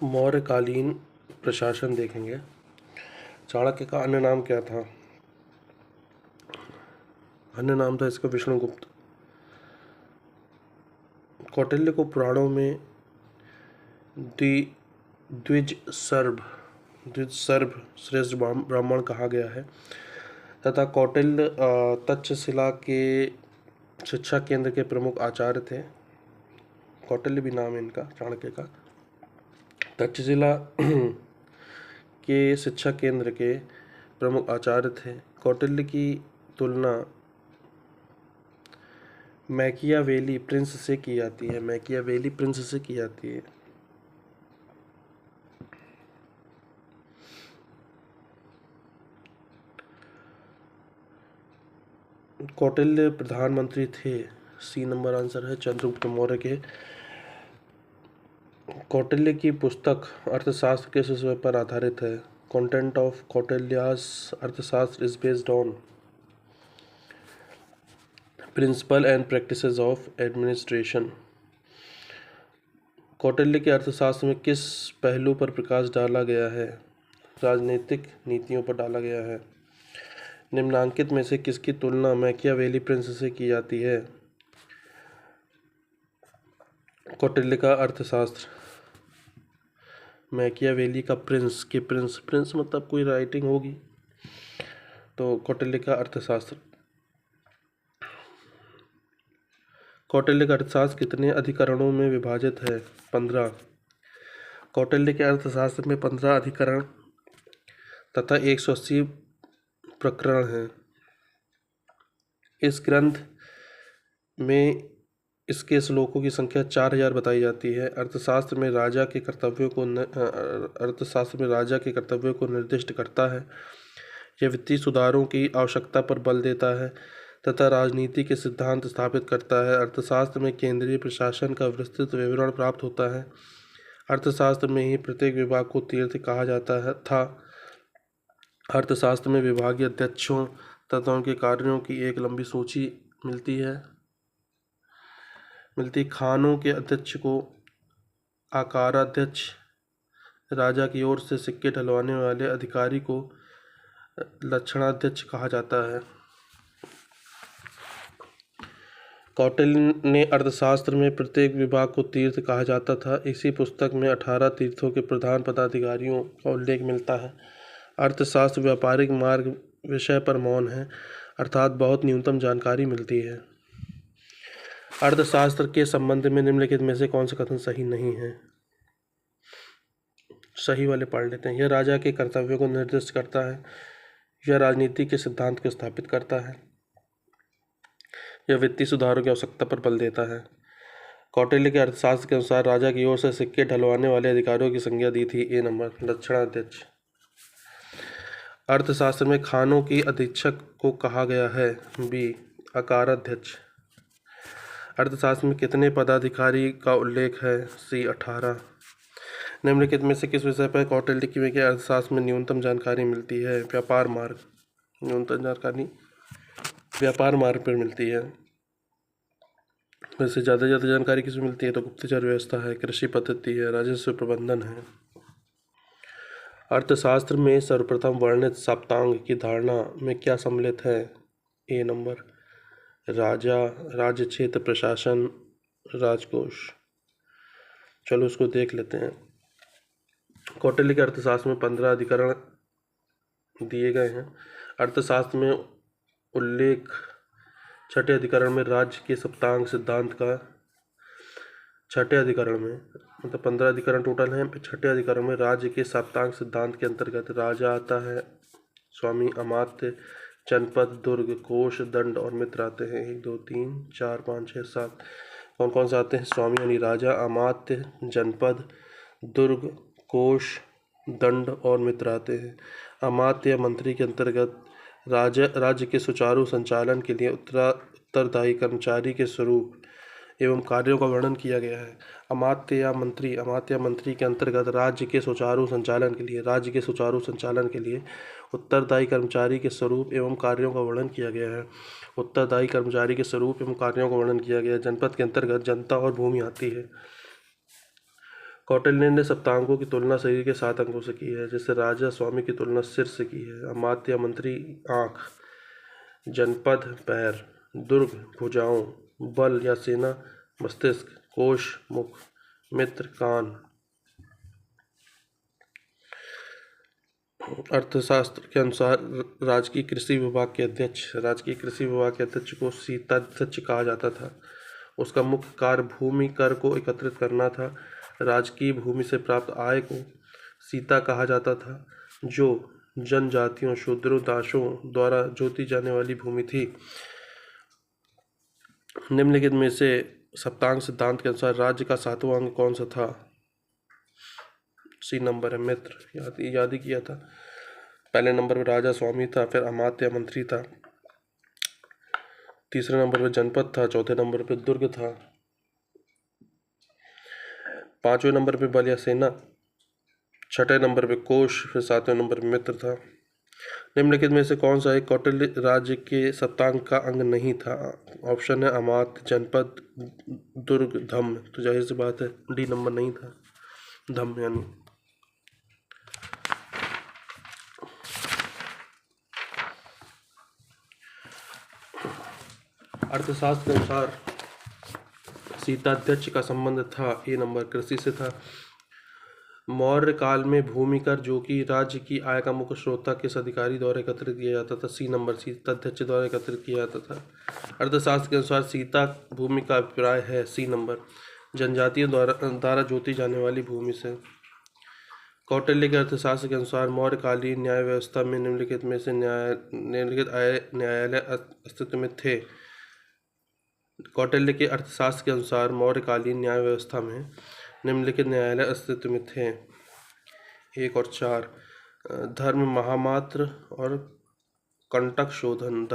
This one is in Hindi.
मौर्यकालीन प्रशासन देखेंगे। चाणक्य का अन्य नाम क्या था? अन्य नाम था इसका विष्णुगुप्त। कौटिल्य को पुराणों में द्विज सर्भ श्रेष्ठ ब्राह्मण कहा गया है तथा कौटिल्य तक्षशिला के शिक्षा केंद्र के प्रमुख आचार्य थे। कौटिल्य भी नाम है इनका, चाणक्य का। तक्षशिला के शिक्षा केंद्र के प्रमुख आचार्य थे। कौटिल्य की तुलना मैकियावेली प्रिंस से की जाती है। मैकियावेली प्रिंस से की जाती है। कौटिल्य प्रधानमंत्री थे। सी नंबर आंसर है चंद्रगुप्त मौर्य के। कौटिल्य की पुस्तक अर्थशास्त्र किस विषय पर आधारित है? Content of Kautilya's Arthashastra is based on principle and practices of administration. Kautilya के अर्थशास्त्र में किस पहलू पर प्रकाश डाला गया है? राजनीतिक नीतियों पर डाला गया है। निम्नांकित में से किसकी तुलना मैकियावेली प्रिंस से की जाती है? कौटिल्य का अर्थशास्त्र। मैकियावेली का प्रिंस प्रिंस मतलब कोई राइटिंग होगी, तो कौटिल्य का अर्थशास्त्र। कौटिल्य का अर्थशास्त्र कितने अधिकरणों में विभाजित है? 15। कौटिल्य के अर्थशास्त्र में 15 अधिकरण तथा 180 प्रकरण हैं। इस ग्रंथ में इसके श्लोकों की संख्या 4000 बताई जाती है। अर्थशास्त्र में राजा के कर्तव्यों को निर्दिष्ट करता है। यह वित्तीय सुधारों की आवश्यकता पर बल देता है तथा राजनीति के सिद्धांत स्थापित करता है। अर्थशास्त्र में केंद्रीय प्रशासन का विस्तृत विवरण प्राप्त होता है। अर्थशास्त्र में ही प्रत्येक विभाग को तीर्थ कहा जाता था। अर्थशास्त्र में विभागीय अध्यक्षों तथा उनके कार्यों की एक लंबी सूची मिलती। खानों के अध्यक्ष को आकाराध्यक्ष, राजा की ओर से सिक्के ढलवाने वाले अधिकारी को लक्षणाध्यक्ष कहा जाता है। कौटिल्य ने अर्थशास्त्र में प्रत्येक विभाग को तीर्थ कहा जाता था। इसी पुस्तक में 18 तीर्थों के प्रधान पदाधिकारियों का उल्लेख मिलता है। अर्थशास्त्र व्यापारिक मार्ग विषय पर मौन है, अर्थात बहुत न्यूनतम जानकारी मिलती है। अर्थशास्त्र के संबंध में निम्नलिखित में से कौन सा कथन सही नहीं है? सही वाले पढ़ लेते हैं। यह राजा के कर्तव्यों को निर्दिष्ट करता है। यह राजनीति के सिद्धांत को स्थापित करता है। यह वित्तीय सुधारों की आवश्यकता पर बल देता है। कौटिल्य के अर्थशास्त्र के अनुसार राजा की ओर से सिक्के ढलवाने वाले अधिकारियों की संज्ञा दी थी। ए नंबर लक्षणाध्यक्ष। अर्थशास्त्र में खानों की अधीक्षक को कहा गया है। बी आकाराध्यक्ष। अर्थशास्त्र में कितने पदाधिकारी का उल्लेख है? सी 18। निम्नलिखित में से किस विषय पर कौटिल्य के अर्थशास्त्र में न्यूनतम जानकारी मिलती है? व्यापार मार्ग। न्यूनतम जानकारी व्यापार मार्ग पर मिलती है। वैसे ज़्यादा जानकारी किसमें मिलती है? तो गुप्तचर व्यवस्था है, कृषि पद्धति है, राजस्व प्रबंधन है। अर्थशास्त्र में सर्वप्रथम वर्णित सप्तांग की धारणा में क्या सम्मिलित है? ए नंबर राजा, राज्य क्षेत्र, प्रशासन, राजकोष। चलो उसको देख लेते हैं। कौटिल्य के अर्थशास्त्र में 15 अधिकरण दिए गए हैं। अर्थशास्त्र में उल्लेख छठे अधिकरण में राज्य के सप्तांग सिद्धांत का, छठे अधिकरण में मतलब 15 अधिकरण टोटल हैं। छठे अधिकरण में राज्य के सप्तांग सिद्धांत के अंतर्गत राजा आता है, स्वामी, अमात्य, जनपद, दुर्ग, कोष, दंड और मित्र आते हैं। 1 2 3 4 5 6 7 कौन कौन से आते हैं? स्वामी यानी राजा, अमात्य, जनपद, दुर्ग, कोष, दंड और मित्र आते हैं। अमात्य या मंत्री के अंतर्गत राज्य के सुचारू संचालन के लिए उत्तरदायी कर्मचारी के स्वरूप एवं कार्यों का वर्णन किया गया है। अमात्य या मंत्री के अंतर्गत राज्य के सुचारू संचालन के लिए उत्तरदायी कर्मचारी के स्वरूप एवं कार्यों का वर्णन किया गया है। उत्तरदायी कर्मचारी के स्वरूप एवं कार्यों का वर्णन किया गया है। जनपद के अंतर्गत जनता और भूमि आती है। कौटिल्य ने सप्तांगों की तुलना शरीर के 7 अंगों से की है, जैसे राजा स्वामी की तुलना सिर से की है, अमात्य मंत्री आँख, जनपद पैर, दुर्ग भुजाओं, बल या सेना मस्तिष्क, कोश मुख, मित्र कान। अर्थशास्त्र के अनुसार राजकीय कृषि विभाग के अध्यक्ष को सीताध्यक्ष कहा जाता था। उसका मुख्य कार्य भूमि कर को एकत्रित करना था। राजकीय भूमि से प्राप्त आय को सीता कहा जाता था, जो जनजातियों, शूद्रों, दासों द्वारा जोती जाने वाली भूमि थी। निम्नलिखित में से सप्तांग सिद्धांत के अनुसार राज्य का 7वां अंग कौन सा था? सी नंबर है मित्र, याद ही किया था। पहले नंबर पर राजा स्वामी था, फिर अमात्य मंत्री था, तीसरे नंबर पर जनपद था, चौथे नंबर पर दुर्ग था, 5वें नंबर पर बल या सेना, 6ठे नंबर पर कोश, फिर 7वें नंबर पर मित्र था। निम्नलिखित में से कौन सा एक कौटिल्य राज्य के सप्तांग का अंग नहीं था? ऑप्शन है अमात्य, जनपद, दुर्ग, धम्म। तो जाहिर सी बात है डी नंबर नहीं था, धम्म यानी। अर्थशास्त्र के अनुसार सीताध्यक्ष का संबंध था ए नंबर कृषि से था। मौर्य काल में भूमि कर, जो कि राज्य की आय का मुख्य स्रोत था, किस अधिकारी द्वारा एकत्रित किया जाता था? सी नंबर सीताध्यक्ष द्वारा एकत्रित किया जाता था। अर्थशास्त्र के अनुसार सीता भूमि का अभिप्राय है सी नंबर जनजातियों द्वारा जोती जाने वाली भूमि से। कौटिल्य के अर्थशास्त्र के अनुसार मौर्यकालीन न्याय व्यवस्था में निम्नलिखित में से न्यायालय अस्तित्व में थे। कौटिल्य के अर्थशास्त्र के अनुसार मौर्यकालीन न्याय व्यवस्था में निम्नलिखित न्यायालय अस्तित्व में थे। 1 और 4 धर्म महामात्र और कंटक शोधन।